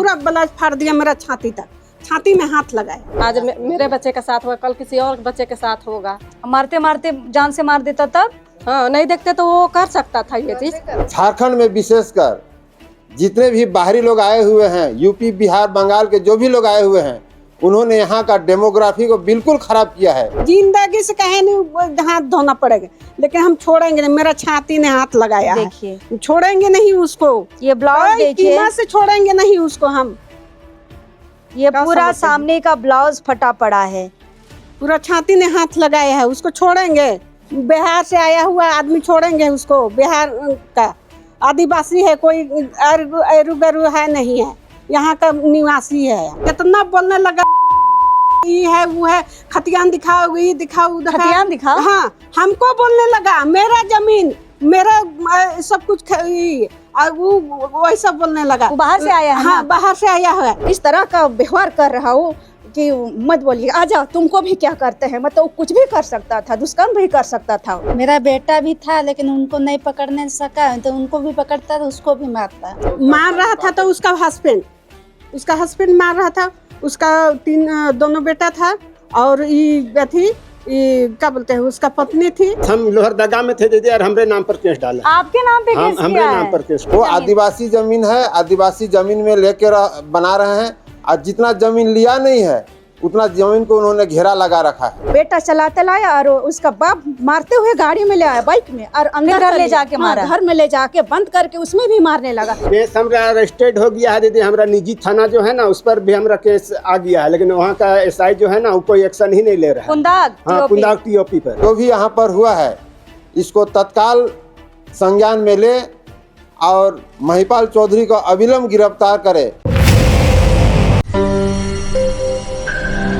पूरा ब्लाउज फाड़ दिया मेरा छाती तक, छाती में हाथ लगाए। आज मेरे बच्चे के साथ हुआ, कल किसी और बच्चे के साथ होगा। मारते मारते जान से मार देता तब। हाँ, नहीं देखते तो वो कर सकता था ये चीज। झारखंड में विशेषकर जितने भी बाहरी लोग आए हुए हैं, यूपी बिहार बंगाल के जो भी लोग आए हुए हैं, उन्होंने यहाँ का डेमोग्राफी को बिल्कुल खराब किया है। जिंदगी से कहे नहीं हाथ धोना पड़ेगा, लेकिन हम छोड़ेंगे नहीं। मेरा छाती ने हाथ लगाया है, देखिए छोड़ेंगे नहीं उसको। ये ब्लाउज देखिए, कीमत से छोड़ेंगे नहीं उसको हम। ये पूरा सामने का ब्लाउज फटा पड़ा है, पूरा छाती ने हाथ लगाया है। उसको छोड़ेंगे? बिहार से आया हुआ आदमी छोड़ेंगे उसको? बिहार का आदिवासी है, कोई एरू गरू है नहीं है, यहाँ का निवासी है। कितना बोलने लगा ये है वो है, खतियान दिखाओ, ये दिखाओ, खतियान दिखाओ। हाँ, हमको बोलने लगा मेरा जमीन, मेरा सब कुछ, वो वैसा बोलने लगा। वो बाहर से आया है। हाँ, बाहर से आया है। इस तरह का व्यवहार कर रहा हूँ कि मत बोलिए, आजा तुमको भी क्या करते हैं। मतलब कुछ भी कर सकता था, दुष्कर्म भी कर सकता था। मेरा बेटा भी था, लेकिन उनको नहीं पकड़ने सका, तो उनको भी पकड़ता था, उसको भी मारता। मार रहा था तो उसका हस्बैंड मार रहा था। उसका दोनों बेटा था, और ये थी, क्या बोलते हैं, उसका पत्नी थी। हम लोहरदगा में थे दीदी, और हमरे नाम पर केस डाला। आपके नाम पे केस हमरे किया नाम है? पर केस। वो आदिवासी जमीन है, आदिवासी जमीन में लेकर बना रहे हैं, और जितना जमीन लिया नहीं है उतना जमीन को उन्होंने घेरा लगा रखा है। बेटा चलाते लाया और उसका बाप मारते हुए गाड़ी में ले आया, बाइक में, और अंदर घर ले जाके मारा। घर में ले जाके बंद करके उसमें भी मारने लगा। केस हमरा अरेस्टेड हो गया है दीदी। हमरा निजी थाना जो है ना, उस पर भी हमरा केस आ गया है, लेकिन वहाँ का एसआई जो है ना, वो कोई एक्शन ही नहीं ले रहा है। कुंदाग हाँ, कुंदाग टीओपी पर जो भी यहाँ पर हुआ है, इसको तत्काल संज्ञान में ले और महिपाल चौधरी को अविलंब गिरफ्तार करे।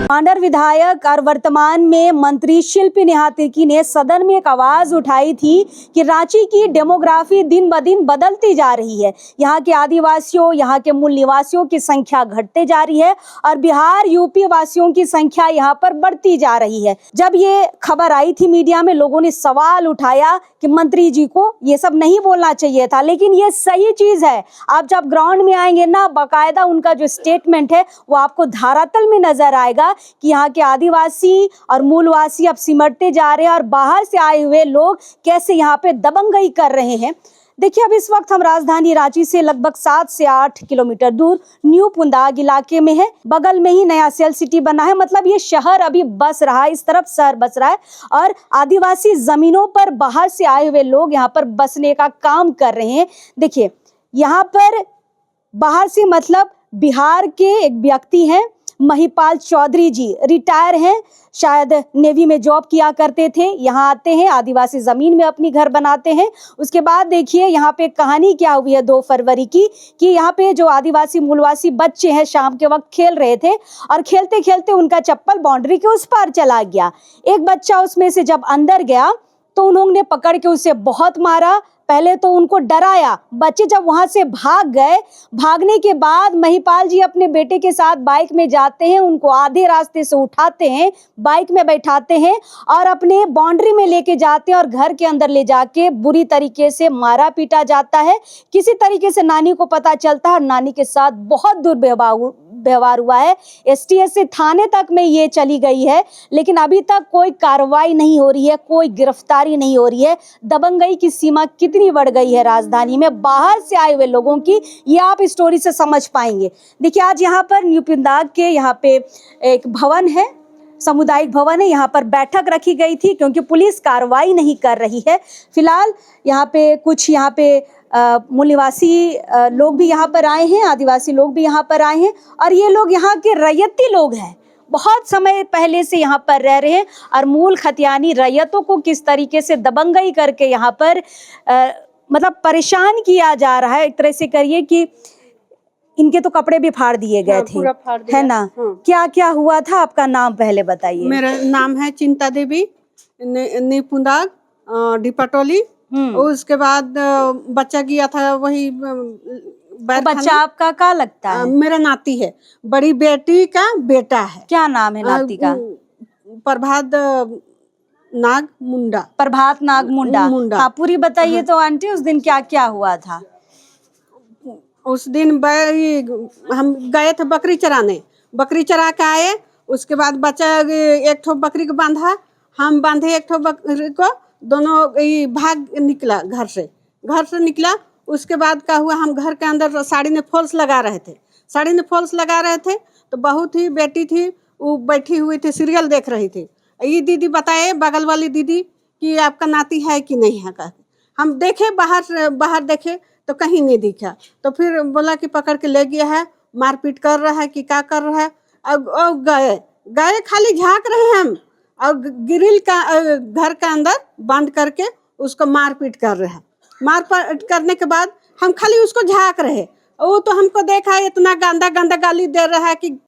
मांडर विधायक और वर्तमान में मंत्री शिल्पी निहातिकी ने सदन में एक आवाज उठाई थी कि रांची की डेमोग्राफी दिन ब दिन बदलती जा रही है। यहाँ के आदिवासियों, यहाँ के मूल निवासियों की संख्या घटते जा रही है, और बिहार यूपी वासियों की संख्या यहाँ पर बढ़ती जा रही है। जब ये खबर आई थी मीडिया में, लोगों ने सवाल उठाया कि मंत्री जी को ये सब नहीं बोलना चाहिए था, लेकिन ये सही चीज है। आप जब ग्राउंड में आएंगे ना, बाकायदा उनका जो स्टेटमेंट है वो आपको धरातल में नजर आएगा कि यहाँ के आदिवासी और मूलवासी अब सिमटते जा रहे हैं, और बाहर से आए हुए लोग कैसे यहाँ पे दबंगई कर रहे हैं। देखिए, अब इस वक्त हम राजधानी रांची से लगभग 7 से 8 किलोमीटर दूर न्यू पुंदाग इलाके में है। बगल में ही नया सेल सिटी बना है, मतलब ये शहर अभी बस रहा है, इस तरफ शहर बस रहा है, और आदिवासी जमीनों पर बाहर से आए हुए लोग यहाँ पर बसने का काम कर रहे हैं। देखिए, यहाँ पर बाहर से मतलब बिहार के एक व्यक्ति हैं, महिपाल चौधरी जी, रिटायर हैं, शायद नेवी में जॉब किया करते थे। यहाँ आते हैं, आदिवासी जमीन में अपनी घर बनाते हैं। उसके बाद देखिए यहाँ पे कहानी क्या हुई है 2 फरवरी की, कि यहाँ पे जो आदिवासी मूलवासी बच्चे हैं शाम के वक्त खेल रहे थे, और खेलते खेलते उनका चप्पल बाउंड्री के उस पार चला गया। एक बच्चा उसमें से जब अंदर गया तो उन्होंने पकड़ के उसे बहुत मारा। पहले तो उनको डराया, बच्चे जब वहां से भाग गए, भागने के बाद महिपाल जी अपने बेटे के साथ बाइक में जाते हैं, उनको आधे रास्ते से उठाते हैं, बाइक में बैठाते हैं और अपने बाउंड्री में लेके जाते हैं, और घर के अंदर ले जाके बुरी तरीके से मारा पीटा जाता है। किसी तरीके से नानी को पता चलता है, और नानी के साथ बहुत दुर्व्यवहार हुआ है। एसटीएस से थाने तक में ये चली गई है, लेकिन अभी तक कोई कार्रवाई नहीं हो रही है, कोई गिरफ्तारी नहीं हो रही है। दबंगई की सीमा कितनी बढ़ गई है राजधानी में बाहर से आए हुए लोगों की, ये आप स्टोरी से समझ पाएंगे। देखिए, आज यहाँ पर न्यू पुंदाग के यहाँ पे एक भवन है, सामुदायिक भवन है, यहाँ पर बैठक रखी गई थी क्योंकि पुलिस कार्रवाई नहीं कर रही है। फिलहाल यहाँ पे कुछ मूल निवासी लोग भी यहाँ पर आए हैं, आदिवासी लोग भी यहाँ पर आए हैं, और ये लोग यहाँ के रैयती लोग हैं, बहुत समय पहले से यहाँ पर रह रहे हैं, और मूल खतियानी रैयतों को किस तरीके से दबंगई करके यहाँ पर मतलब परेशान किया जा रहा है। एक तरह से करिए कि इनके तो कपड़े भी फाड़ दिए गए थे, है ना? क्या क्या हुआ था? आपका नाम पहले बताइए। मेरा नाम है चिंता देवी, न्यू पुंदाग डिपटोली। उसके बाद बच्चा गया था वही। तो बच्चा आपका क्या लगता है? मेरा नाती है, बड़ी बेटी का बेटा है। क्या नाम है नाती का? प्रभात नाग मुंडा। प्रभात नाग मुंडा। हाँ, पूरी बताइए तो आंटी, उस दिन क्या क्या हुआ था? उस दिन हम गए थे बकरी चराने, बकरी चरा के आए। उसके बाद बच्चा एक ठो बकरी को बांधा, हम बांधे एक ठो बकरी को, दोनों भाग निकला घर से निकला। उसके बाद क्या हुआ, हम घर के अंदर साड़ी में फॉल्स लगा रहे थे, तो बहू थी, बेटी थी, वो बैठी हुई थी, सीरियल देख रही थी। ये दीदी बताए, बगल वाली दीदी, कि आपका नाती है कि नहीं है का। हम देखे बाहर देखे तो कहीं नहीं दिखा। तो फिर बोला कि पकड़ के ले गया है, मारपीट कर रहा है कि क्या कर रहा है। और गए खाली झाँक रहे हैं हम, और ग्रिल का घर का अंदर बंद करके उसको मारपीट कर रहे हैं। मारपीट करने के बाद हम खाली उसको झाँक रहे। वो तो हमको देखा इतना गंदा गाली दे रहा है कि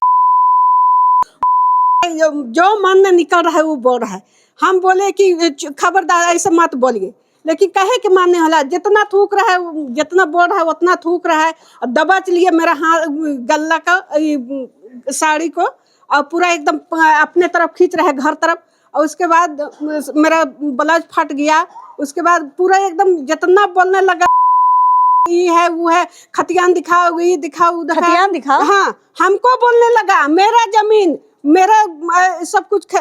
जो मन में निकल रहा है वो बोल रहा है। हम बोले कि खबरदार ऐसे मत बोलिए, लेकिन कहे कि मानने वाला जितना थूक रहा है, जितना बोल रहा है उतना थूक रहा है। दबच लिए मेरा हाथ, गला का साड़ी को, और पूरा एकदम अपने तरफ खींच रहा है, घर तरफ। और उसके बाद मेरा ब्लाउज फट गया। उसके बाद पूरा एकदम जितना बोलने लगा, ये है वो है, खतियान दिखाओ, ये दिखाओ, खतियान दिखाओ। हाँ, हमको बोलने लगा मेरा जमीन, मेरा सब कुछ,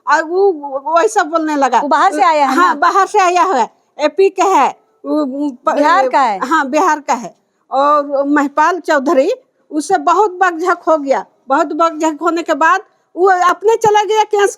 और वो वैसा बोलने लगा। वो बाहर से आया है? हाँ, बाहर से आया है, एपी का है, बिहार का है? हाँ, बिहार का है। और महिपाल चौधरी, उससे बहुत बकझक हो गया। बहुत बकझक होने के बाद वो अपने चला गया केस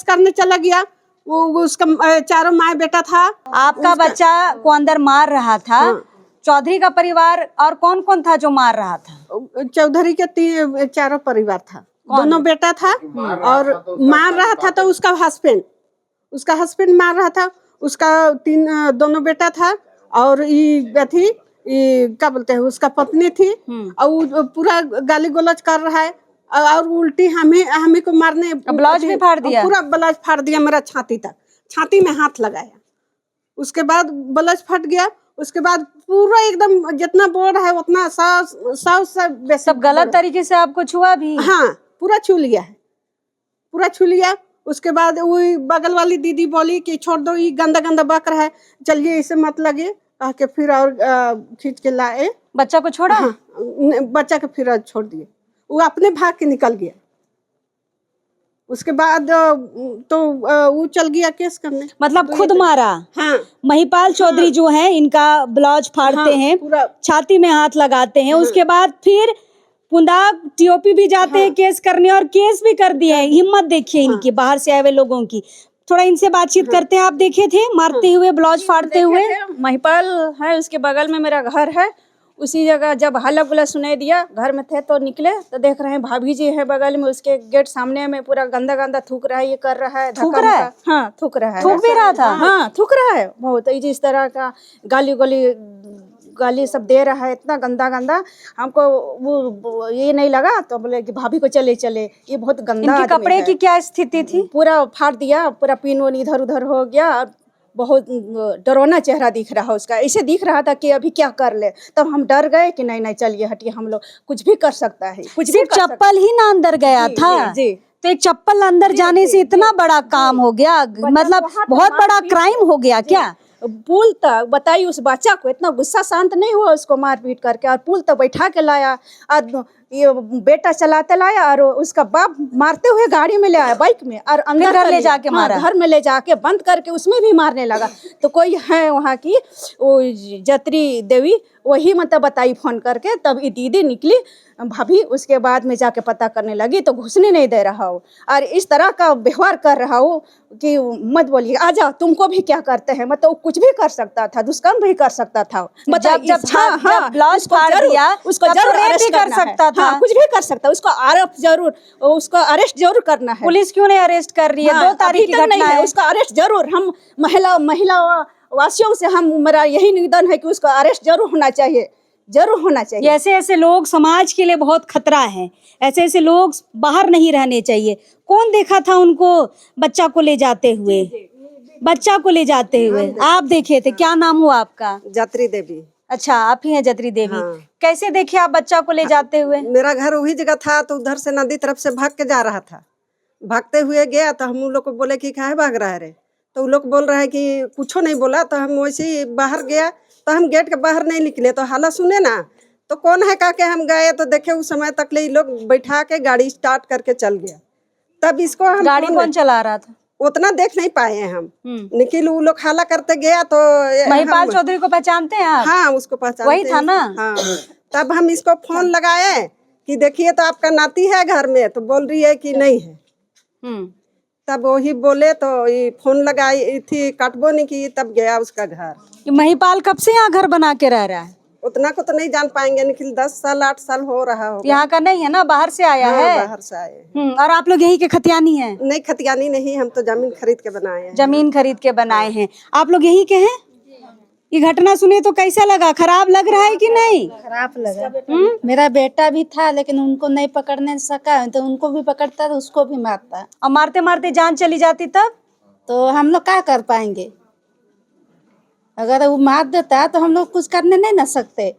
करने चला गया। वो उसका 4 माँ बेटा था। आपका बच्चा को अंदर मार रहा था। हाँ। चौधरी का परिवार और कौन कौन था जो मार रहा था? चौधरी के 4 परिवार था, दोनों बेटा था, और मार रहा था तो उसका हस्बैंड मार रहा था। उसका 3 दोनों बेटा था, और ये थी, क्या बोलते हैं, उसका पत्नी थी। और वो पूरा गाली गलौज कर रहा है, और उल्टी हमें को मारने, ब्लाउज भी फाड़ दिया? पूरा ब्लाउज फाड़ दिया, मेरा छाती में हाथ लगाया। उसके बाद ब्लाउज फट गया। उसके बाद पूरा एकदम जितना बोल रहा है उतना सब गलत तरीके से आपको छुआ भी? हाँ, पूरा छू लिया। उसके बाद वो बगल वाली दीदी बोली कि छोड़ दो, ये गंदा बक रहा है, चलिए इसे मत लगे, कह के फिर और खींच के लाए। बच्चा को छोड़ा? हाँ, बच्चा को फिर छोड़ दिए। वो अपने भाग के निकल गया। उसके बाद तो वो चल गया केस करने। मतलब खुद मारा? हाँ। महिपाल चौधरी जो है, इनका ब्लाउज फाड़ते हैं, पूरा छाती में हाथ लगाते हैं। उसके बाद फिर पुंदाग टीओपी भी जाते हैं केस करने, और केस भी कर दिए हैं। हिम्मत देखिए इनकी, बाहर से आए हुए लोगों की। थोड़ा इनसे बातचीत करते हैं। आप देखे थे मारते हुए, ब्लाउज फाड़ते हुए? महिपाल है, उसके बगल में मेरा घर है। उसी जगह जब हल्ला गुल्ला सुनाई दिया, घर में थे तो निकले तो देख रहे हैं भाभी जी है बगल में, उसके गेट सामने में पूरा गंदा थूक रहा है, ये कर रहा है, थूक रहा है? हाँ, थूक रहा है। थूक भी रहा था? हाँ, थूक रहा है बहुत, इस तरह का गाली सब दे रहा है, इतना गंदा। हमको वो ये नहीं लगा, तो बोले कि भाभी को चले, ये बहुत गंदा। इनके कपड़े की क्या स्थिति थी? पूरा फाड़ दिया, पूरा पिन वन इधर उधर हो गया, और बहुत डरावना चेहरा दिख रहा उसका। ऐसे दिख रहा था कि अभी क्या कर ले। तब हम डर गए कि नहीं चलिए हटिए, हम लोग कुछ भी कर सकता है, कुछ भी। चप्पल ही ना अंदर गया था? जी। तो एक चप्पल अंदर जाने से इतना बड़ा काम हो गया, मतलब बहुत बड़ा क्राइम हो गया क्या? पुल तक बताइए, उस बच्चा को इतना गुस्सा शांत नहीं हुआ उसको मारपीट करके, और पुल तक बैठा के लाया, और ये बेटा चलाते लाया, और उसका बाप मारते हुए गाड़ी में ले आया, बाइक में, और अंदर घर ले जाके मारा? घर में ले जाके बंद करके उसमें भी मारने लगा। तो कोई है वहाँ की वो जत्री देवी, वही मतलब बताई फोन करके, तब ये दीदी निकली भाभी। उसके बाद में जाके पता करने लगी तो घुसने नहीं दे रहा हो, और इस तरह का व्यवहार कर रहा हो कि मत बोलिए, आ जाओ, तुमको भी क्या करते हैं, मतलब कुछ भी कर सकता था, दुष्कर्म भी कर सकता था। जब ब्लाउज फाड़ दिया उसको जरूर कर सकता था। हाँ, कुछ भी कर सकता, उसको अरेस्ट जरूर करना है। पुलिस क्यों नहीं अरेस्ट कर रही है? 2 तारीख की घटना है, उसका अरेस्ट जरूर। हम महिला वासियों से मेरा यही निवेदन है कि उसका अरेस्ट जरूर होना चाहिए। ऐसे लोग समाज के लिए बहुत खतरा है। ऐसे लोग बाहर नहीं रहने चाहिए। कौन देखा था उनको बच्चा को ले जाते हुए? आप देखे थे? क्या नाम हुआ आपका? जत्री देवी। अच्छा, आप ही हैं जत्री देवी। हाँ। कैसे देखे आप बच्चा को ले जाते हुए? मेरा घर वही जगह था, तो उधर से नदी तरफ से भाग के जा रहा था। भागते हुए गया तो हम लोग को बोले कि काहे भाग रहा है रे, तो वो लोग बोल रहा है कि कुछो नहीं बोला। तो हम वैसे ही बाहर गया तो हम गेट के बाहर नहीं निकले, तो हल्ला सुने ना, तो कौन है कह के हम गए, तो देखे उस समय तक ले लोग बैठा के गाड़ी स्टार्ट करके चल गया। तब इसको हम गाड़ी कौन चला रहा था? उतना देख नहीं पाए हैं हम, लेकिन वो लोग हल्ला करते गया तो महिपाल चौधरी को पहचानते हैं आप? हाँ, उसको पहचानते वही था ना? हाँ। तब हम इसको फोन लगाए कि देखिए तो आपका नाती है घर में, तो बोल रही है कि नहीं है। तब वही बोले तो ये फोन लगाई थी, काटबो नहीं की, तब गया उसका घर। ये महिपाल कब से यहाँ घर बना के रह रहा है? उतना को तो नहीं जान पाएंगे, लेकिन 10 साल 8 साल हो रहा होगा। यहाँ का नहीं है ना, बाहर से आया हाँ, है? बाहर से आए। और आप लोग यही के खतियानी हैं? नहीं, खतियानी नहीं, हम तो जमीन खरीद के बनाए हैं। जमीन खरीद के बनाए हैं। आप लोग यही के हैं? ये घटना सुने तो कैसा लगा? खराब लग रहा है कि नहीं? खराब लगा। मेरा बेटा भी था, लेकिन उनको नहीं पकड़ने सका, तो उनको भी पकड़ता तो उसको भी मारता। और मारते मारते जान चली जाती तब? तो हम लोग क्या कर पाएंगे? अगर वो मार देता तो हम लोग कुछ करने नहीं ना सकते।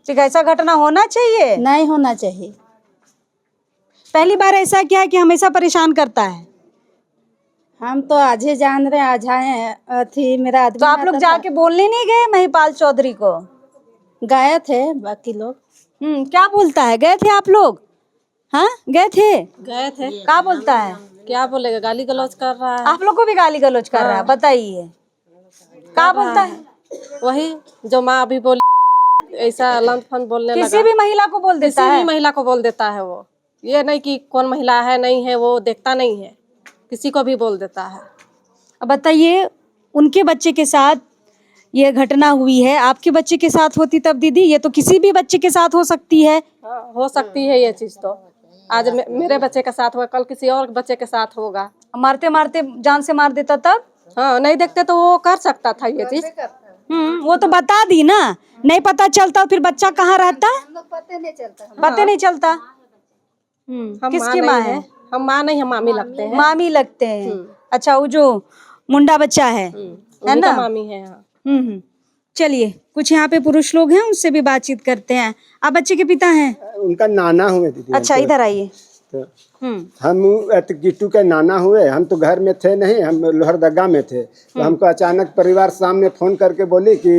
ठीक, ऐसा घटना होना चाहिए? नहीं होना चाहिए। पहली बार ऐसा क्या है कि हमेशा परेशान करता है? हम तो आज ही जान रहे हैं, आज आए थी मेरा आदमी। तो आप लोग जाके बोलने नहीं गए महिपाल चौधरी को? गए थे बाकी लोग। क्या बोलता है? गए थे आप लोग? हाँ, गए थे? गए थे। क्या बोलता है? क्या बोलेगा? गाली गलौज कर रहा है। आप लोग को भी गाली गलौज कर रहा है? बताइए क्या बोलता है? वही जो माँ अभी बोली, ऐसा लंत फंद बोलने लगा। किसी भी महिला को बोल देता किसी है? भी महिला को बोल देता है वो। ये नहीं कि कौन महिला है नहीं है, वो देखता नहीं है, किसी को भी बोल देता है। अब बताइए, उनके बच्चे के साथ ये घटना हुई है, आपके बच्चे के साथ होती तब दीदी? ये तो किसी भी बच्चे के साथ हो सकती है। हाँ, हो सकती है ये चीज। तो आज मेरे बच्चे के साथ हुआ, कल किसी और बच्चे के साथ होगा। मारते मारते जान से मार देता तब? हाँ, नहीं देखते तो वो कर सकता था ये चीज। वो तो बता दी ना, नहीं पता चलता फिर बच्चा कहाँ रहता? पता नहीं चलता। पता नहीं चलता। हम किसकी माँ माँ नहीं है? हम माँ नहीं, हम मामी लगते हैं। मामी लगते हैं। अच्छा, वो जो मुंडा बच्चा है उन्हीं ना? का मामी है। हाँ। चलिए, कुछ यहाँ पे पुरुष लोग हैं, उनसे भी बातचीत करते हैं। आप बच्चे के पिता हैं? उनका नाना हुए दीदी। अच्छा, इधर आइए। तो हम गिट्टू के नाना हुए। हम तो घर में थे नहीं, हम लोहरदगा में थे। तो हमको अचानक परिवार सामने फोन करके बोली कि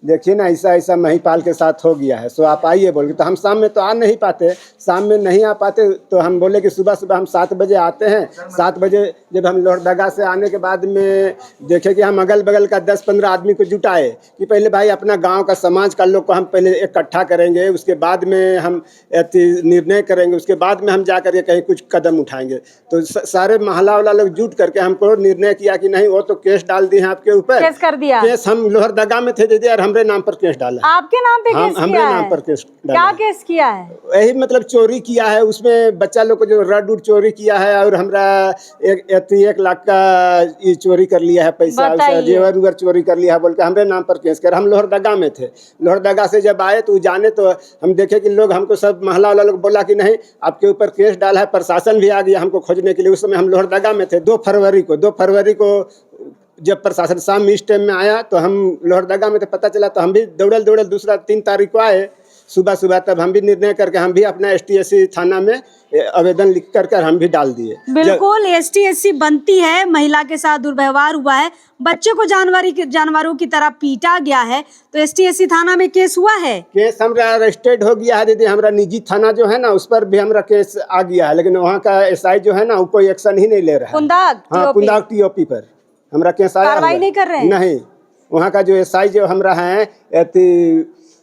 देखिए ना, ऐसा ऐसा महिपाल के साथ हो गया है, सो आप आइए बोल के। तो हम शाम में तो आ नहीं पाते, शाम में नहीं आ पाते, तो हम बोले कि सुबह सुबह हम 7 बजे आते हैं। 7 बजे जब हम लोहरदगा से आने के बाद में देखे कि हम अगल बगल का 10-15 आदमी को जुटाए कि पहले भाई अपना गाँव का, समाज का लोग को हम पहले इकट्ठा करेंगे, उसके बाद में हम निर्णय करेंगे, उसके बाद में हम जा करके कहीं कुछ कदम उठाएंगे। तो सारे मोहल्ला वाला लोग जुट करके हमको निर्णय किया कि नहीं, वो तो केस डाल दिए हैं आपके ऊपर। केस कर दिया? केस हम लोहरदगा में थे दीदी, और हमरे नाम पर केस डाला। आपके नाम पे केस हमरे किया नाम है? पर केस डाला। क्या केस किया है? यही मतलब चोरी किया है, उसमें बच्चा लोग को जो रड उड चोरी किया है, और हमरा 1 लाख का ये चोरी कर लिया है, पैसा जेवर उवर चोरी कर लिया है बोल के हमरे नाम पर केस कर। हम लोहरदगा में थे। लोहरदगा से जब आए तो जाने तो हम देखे कि लोग हमको, सब मोहल्ला वाला लोग बोला कि नहीं, आपके ऊपर केस डाला है। प्रशासन भी आ गया हमको खोजने के लिए। उस समय हम लोहरदगा में थे। 2 फरवरी को जब प्रशासन शाम इस टाइम में आया तो हम लोहरदगा में थे, पता चला तो हम भी दौड़ल दूसरा 3 तारीख को आए सुबह। तब हम भी निर्णय करके हम भी अपना STSC थाना में आवेदन लिख करके हम भी डाल दिए। बिल्कुल, STSC बनती है, महिला के साथ दुर्व्यवहार हुआ है, बच्चे को जानवरों की तरह पीटा गया है, तो STSC थाना में केस हुआ है। केस हमरा रजिस्टर्ड हो गया है दीदी। हमरा निजी थाना जो है ना, उस पर भी हमरा केस आ गया है, लेकिन वहाँ का SI जो है ना, वो कोई एक्शन ही नहीं ले रहा है। कुंदाग TOP पर हमरा केस आया, कार्रवाई नहीं कर रहे हैं। नहीं, वहाँ का जो SI जो हमरा है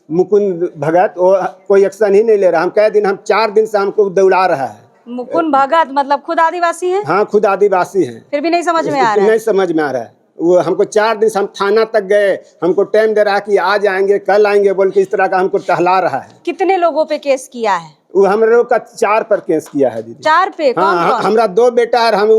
मुकुंद भगत, वो कोई एक्शन ही नहीं ले रहा। हम कई दिन, हम 4 दिन से हमको दौड़ा रहा है। मुकुंद भगत मतलब खुद आदिवासी हैं? हाँ, खुद आदिवासी हैं। फिर भी नहीं समझ में आ रहा है? नहीं समझ में आ रहा है। वो हमको 4 दिन से, हम थाना तक गए, हमको टाइम दे रहा कि आज आएंगे, कल आएंगे बोल के, इस तरह का हमको टहला रहा है। कितने लोगों पे केस किया है? वो हम लोग का 4 पर केस किया है दीदी। 4 पे? हाँ, हमरा 2 बेटा है। हम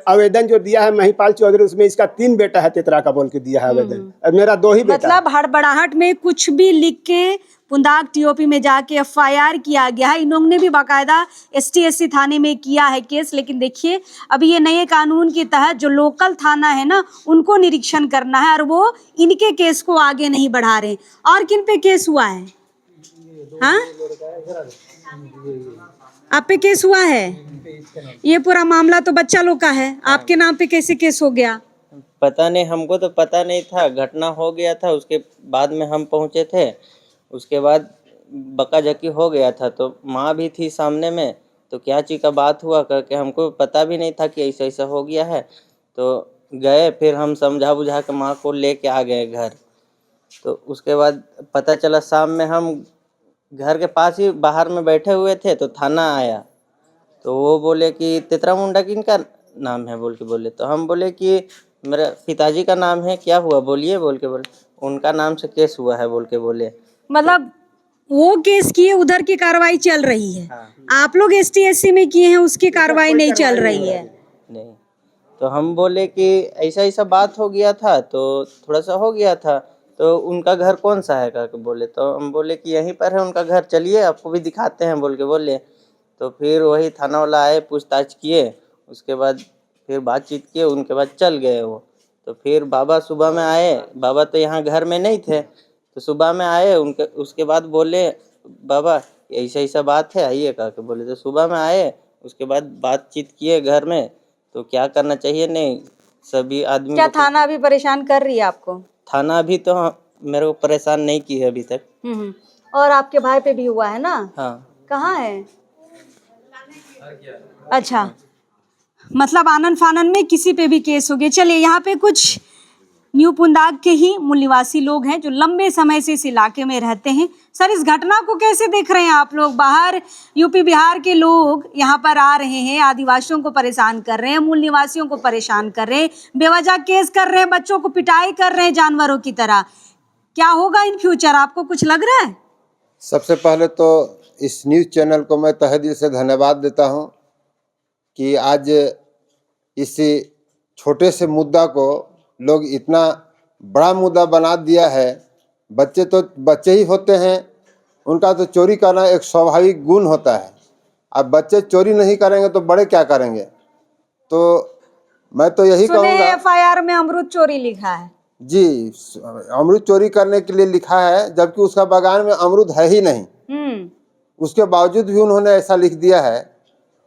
आवेदन जो दिया है महिपाल चौधरी, उसमें इसका 3 बेटा है, तेतरा का बोल के दिया है आवेदन, और मेरा 2 ही बेटा। मतलब हड़बड़ाहट में कुछ भी लिख के पुंदाग TOP में जाके FIR किया गया है। इन्होंने भी बाकायदा STSC थाने में किया है केस। लेकिन देखिए, अभी ये नए कानून के तहत जो लोकल थाना है ना, उनको निरीक्षण करना है, और वो इनके केस को आगे नहीं बढ़ा रहे। और किन पे केस हुआ है? हाँ, आप पे केस हुआ है? ये पूरा मामला तो बच्चा लोग का है, आपके नाम पे कैसे केस हो गया? पता नहीं, हमको तो पता नहीं था, घटना हो गया था, उसके बाद में हम पहुँचे थे। उसके बाद बकाझकी हो गया था, तो माँ भी थी सामने में, तो क्या चीज़ का बात हुआ करके हमको पता भी नहीं था कि ऐसा ऐसा हो गया है। तो गए, फिर हम समझा बुझा के माँ को लेके आ गए घर। तो उसके बाद पता चला, शाम में हम घर के पास ही बाहर में बैठे हुए थे तो थाना आया। तो वो बोले कि तेतरा मुंडा किनका नाम है बोल के बोले। तो हम बोले कि मेरे पिताजी का नाम है। क्या हुआ बोलिए बोल के बोले। उनका नाम से केस हुआ है बोल के बोले। मतलब वो केस किए, उधर की कार्रवाई चल रही है। हाँ। आप लोग ST/SC में किए हैं, उसकी कार्रवाई नहीं चल रही है। नहीं, तो हम बोले कि ऐसा ऐसा बात हो गया था, तो थोड़ा सा हो गया था, तो उनका घर कौन सा है करके बोले। तो हम बोले कि यहीं पर है उनका घर, चलिए आपको भी दिखाते हैं बोल के बोले। तो फिर वही थाना वाला आए, पूछताछ किए, उसके बाद फिर बातचीत किए, उनके बाद चल गए वो। तो फिर बाबा सुबह में आए, बाबा तो यहाँ घर में नहीं थे, तो सुबह में आए उनके, उसके बाद बोले बाबा ऐसा ऐसा बात है, आइए करके बोले। तो सुबह में आए, उसके बाद बातचीत किए घर में, तो क्या करना चाहिए नहीं, सभी आदमी क्या को। थाना अभी परेशान कर रही है आपको? थाना अभी तो मेरे को परेशान नहीं की है अभी तक। और आपके भाई पे भी हुआ है ना? हाँ। कहाँ है? अच्छा, मतलब आनन फानन में किसी पे भी केस हो गया। चलिए, यहाँ पे कुछ न्यू पुंदाग के ही मूल निवासी लोग हैं जो लंबे समय से इस इलाके में रहते हैं। सर, इस घटना को कैसे देख रहे हैं आप लोग? बाहर यूपी बिहार के लोग यहाँ पर आ रहे हैं, आदिवासियों को परेशान कर रहे हैं, मूल निवासियों को परेशान कर रहे हैं, बेवजह केस कर रहे हैं, बच्चों को पिटाई कर रहे हैं जानवरों की तरह। क्या होगा इन फ्यूचर, आपको कुछ लग रहा है? सबसे पहले तो इस न्यूज़ चैनल को मैं तहे दिल से धन्यवाद देता हूं कि आज इस छोटे से मुद्दा को लोग इतना बड़ा मुद्दा बना दिया है। बच्चे तो बच्चे ही होते हैं, उनका तो चोरी करना एक स्वाभाविक गुण होता है। अब बच्चे चोरी नहीं करेंगे तो बड़े क्या करेंगे? तो मैं तो यही कहूँगा। FIR में अमरूद चोरी लिखा है जी, अमरूद चोरी करने के लिए लिखा है, जबकि उसका बागान में अमरूद है ही नहीं। उसके बावजूद भी उन्होंने ऐसा लिख दिया है।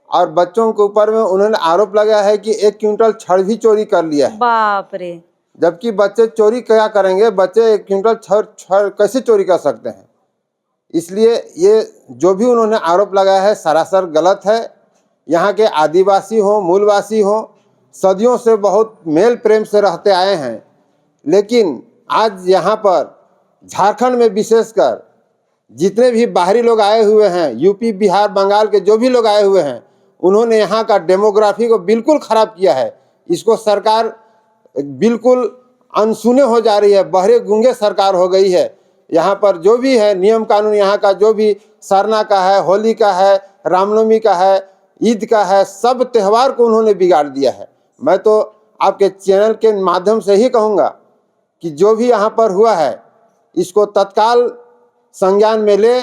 और बच्चों के ऊपर में उन्होंने आरोप लगाया है कि 1 क्विंटल छड़ भी चोरी कर लिया है। बाप रे। जबकि बच्चे चोरी क्या करेंगे? बच्चे 1 क्विंटल छड़ कैसे चोरी कर सकते हैं? इसलिए ये जो भी उन्होंने आरोप लगाया है सरासर गलत है। यहाँ के आदिवासी हों, मूलवासी हों, सदियों से बहुत मेल प्रेम से रहते आए हैं। लेकिन आज यहाँ पर झारखंड में विशेषकर जितने भी बाहरी लोग आए हुए हैं, यूपी बिहार बंगाल के जो भी लोग आए हुए हैं, उन्होंने यहाँ का डेमोग्राफी को बिल्कुल ख़राब किया है। इसको सरकार बिल्कुल अनसुने हो जा रही है, बहरे गूंगे सरकार हो गई है। यहाँ पर जो भी है नियम कानून, यहाँ का जो भी सरना का है, होली का है, रामनवमी का है, ईद का है, सब त्यौहार को उन्होंने बिगाड़ दिया है। मैं तो आपके चैनल के माध्यम से ही कहूँगा कि जो भी यहाँ पर हुआ है इसको तत्काल संज्ञान में ले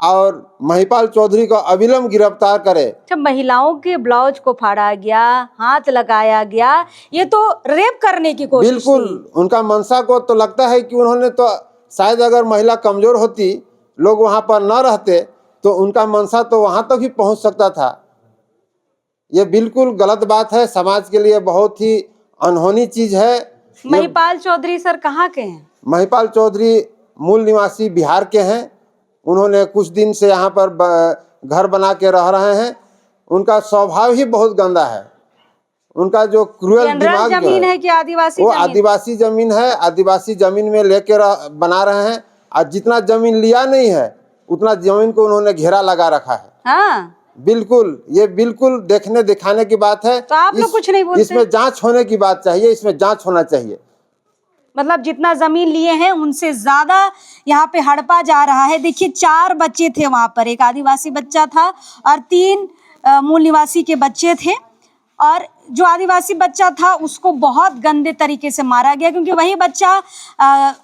और महिपाल चौधरी को अविलंब गिरफ्तार करे। जब महिलाओं के ब्लाउज को फाड़ा गया, हाथ लगाया गया, ये तो रेप करने की कोशिश बिल्कुल थी। उनका मंशा को तो लगता है कि उन्होंने तो शायद अगर महिला कमजोर होती, लोग वहां पर न रहते, तो उनका मंशा तो वहां तक भी पहुंच सकता था। ये बिल्कुल गलत बात है, समाज के लिए बहुत ही अनहोनी चीज है। महिपाल चौधरी सर कहाँ के हैं? महिपाल चौधरी मूल निवासी बिहार के हैं। उन्होंने कुछ दिन से यहाँ पर घर बना के रह रहे हैं। उनका स्वभाव ही बहुत गंदा है। उनका जो क्रूएल दिमाग जमीन है कि आदिवासी वो जमीन? आदिवासी जमीन है। आदिवासी जमीन में लेके बना रहे हैं, और जितना जमीन लिया नहीं है उतना जमीन को उन्होंने घेरा लगा रखा है। हाँ, बिल्कुल, ये बिल्कुल देखने दिखाने की बात है। तो आप लोग कुछ नहीं बोलते? इसमें जांच होने की बात चाहिए, इसमें जांच होना चाहिए। मतलब जितना जमीन लिए हैं उनसे ज्यादा यहाँ पे हड़पा जा रहा है। देखिए, 4 बच्चे थे वहां पर, एक आदिवासी बच्चा था और 3 मूल निवासी के बच्चे थे। और जो आदिवासी बच्चा था उसको बहुत गंदे तरीके से मारा गया, क्योंकि वही बच्चा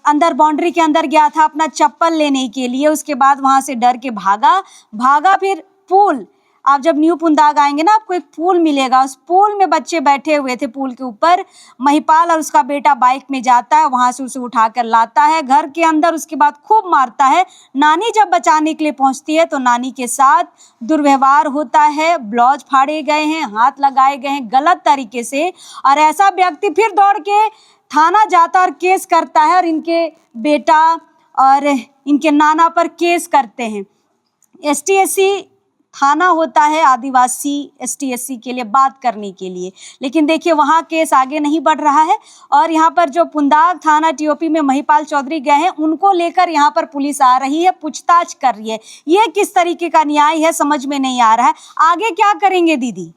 अंदर बाउंड्री के अंदर गया था अपना चप्पल लेने के लिए। उसके बाद वहां से डर के भागा फिर पुल आप जब न्यू पुंदाग आएंगे ना, आपको एक पूल मिलेगा, उस पूल में बच्चे बैठे हुए थे पूल के ऊपर। महिपाल और उसका बेटा बाइक में जाता है, वहां से उसे उठाकर लाता है घर के अंदर, उसके बाद खूब मारता है। नानी जब बचाने के लिए पहुंचती है तो नानी के साथ दुर्व्यवहार होता है, ब्लाउज फाड़े गए हैं, हाथ लगाए गए हैं गलत तरीके से। और ऐसा व्यक्ति फिर दौड़ के थाना जाता और केस करता है, और इनके बेटा और इनके नाना पर केस करते हैं। ST/SC थाना होता है आदिवासी ST/SC के लिए बात करने के लिए, लेकिन देखिए वहाँ केस आगे नहीं बढ़ रहा है। और यहाँ पर जो पुंदाग थाना TOP में महिपाल चौधरी गए हैं, उनको लेकर यहाँ पर पुलिस आ रही है, पूछताछ कर रही है। ये किस तरीके का न्याय है समझ में नहीं आ रहा है। आगे क्या करेंगे दीदी,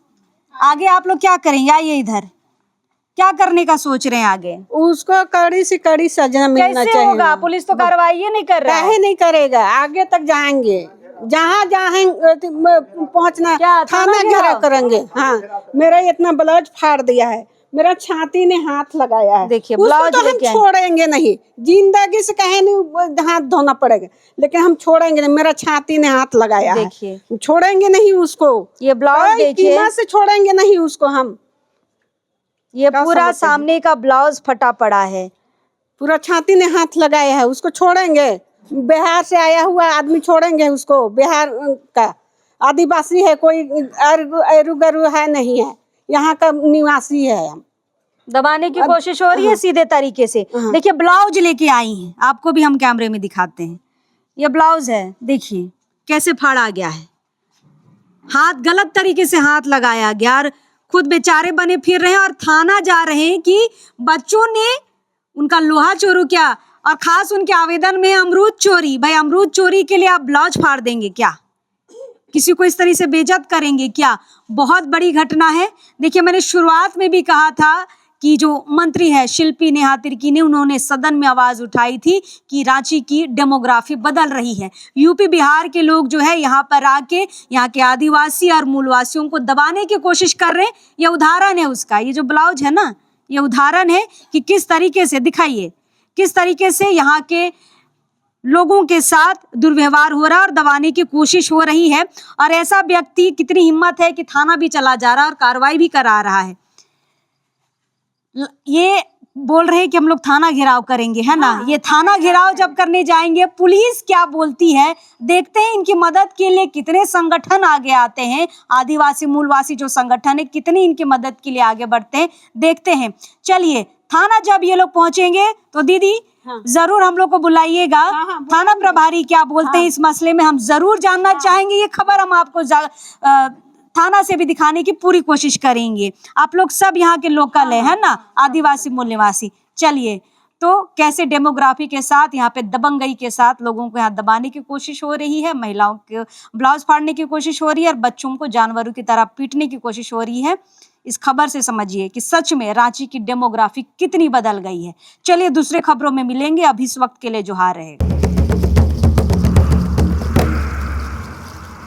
आगे आप लोग क्या करेंगे? आइए इधर, क्या करने का सोच रहे हैं आगे? उसको कड़ी से कड़ी सजा मिलना कैसे चाहिए। होगा? पुलिस तो कार्रवाई ही नहीं कर रहा है। काहे नहीं करेगा? आगे तक जाएंगे, जहाँ जहाँ पहुँचना, क्या थाना घेरा करेंगे। हाँ, मेरा इतना ब्लाउज फाड़ दिया है, मेरा छाती ने हाथ लगाया है। देखिए, उसको ब्लाउज तो हम लेके आए। छोड़ेंगे नहीं, जिंदगी से कहे नहीं हाथ धोना पड़ेगा, लेकिन हम छोड़ेंगे नहीं। मेरा छाती ने हाथ लगाया है, देखिए। छोड़ेंगे नहीं उसको। ये ब्लाउज कोई देखिए, कीमत से छोड़ेंगे नहीं उसको हम। ये क्या पूरा समझते हैं? सामने का ब्लाउज फटा पड़ा है। पूरा छाती ने हाथ लगाया है, उसको छोड़ेंगे? बिहार से आया हुआ आदमी छोड़ेंगे उसको? बिहार का आदिवासी है, कोई एरू गरू है नहीं है, यहाँ का निवासी है। हम दबाने की कोशिश हो रही है सीधे तरीके से। देखिए ब्लाउज लेके आई हैं, आपको भी हम कैमरे में दिखाते हैं। ये ब्लाउज है, देखिए कैसे फाड़ा गया है, हाथ गलत तरीके से हाथ लगाया गया, और खुद बेचारे बने फिर रहे हैं और थाना जा रहे हैं कि बच्चों ने उनका लोहा चोरू क्या, और खास उनके आवेदन में अमरूद चोरी। भाई अमरूद चोरी के लिए आप ब्लाउज फाड़ देंगे क्या? किसी को इस तरह से बेइज्जत करेंगे क्या? बहुत बड़ी घटना है। देखिए मैंने शुरुआत में भी कहा था कि जो मंत्री है शिल्पी नेहा तिर्की ने, उन्होंने सदन में आवाज उठाई थी कि रांची की डेमोग्राफी बदल रही है। यूपी बिहार के लोग जो है यहाँ पर आके यहाँ के आदिवासी और मूलवासियों को दबाने की कोशिश कर रहे हैं। ये उदाहरण है उसका, ये जो ब्लाउज है ना, ये उदाहरण है कि किस तरीके से, दिखाइए किस तरीके से यहाँ के लोगों के साथ दुर्व्यवहार हो रहा है और दबाने की कोशिश हो रही है। और ऐसा व्यक्ति, कितनी हिम्मत है कि थाना भी चला जा रहा है और कार्रवाई भी करा रहा है। ये बोल रहे हैं कि हम लोग थाना घेराव करेंगे, है ना? ये थाना घेराव जब करने जाएंगे, पुलिस क्या बोलती है देखते हैं। इनकी मदद के लिए कितने संगठन आगे आते हैं, आदिवासी मूलवासी जो संगठन है कितनी इनकी मदद के लिए आगे बढ़ते हैं, देखते हैं। चलिए थाना जब ये लोग पहुंचेंगे तो दीदी जरूर हम लोग को बुलाइएगा। थाना प्रभारी क्या बोलते हैं इस मसले में हम जरूर जानना चाहेंगे। ये खबर हम आपको थाना से भी दिखाने की पूरी कोशिश करेंगे। आप लोग सब यहाँ के लोकल है ना, आदिवासी मूल निवासी। चलिए, तो कैसे डेमोग्राफी के साथ, यहाँ पे दबंगई के साथ लोगों को यहाँ दबाने की कोशिश हो रही है, महिलाओं के ब्लाउज फाड़ने की कोशिश हो रही है और बच्चों को जानवरों की तरह पीटने की कोशिश हो रही है। इस खबर से समझिए कि सच में रांची की डेमोग्राफी कितनी बदल गई है। चलिए दूसरे खबरों में मिलेंगे, अभी इस वक्त के लिए जोहार रहेगा।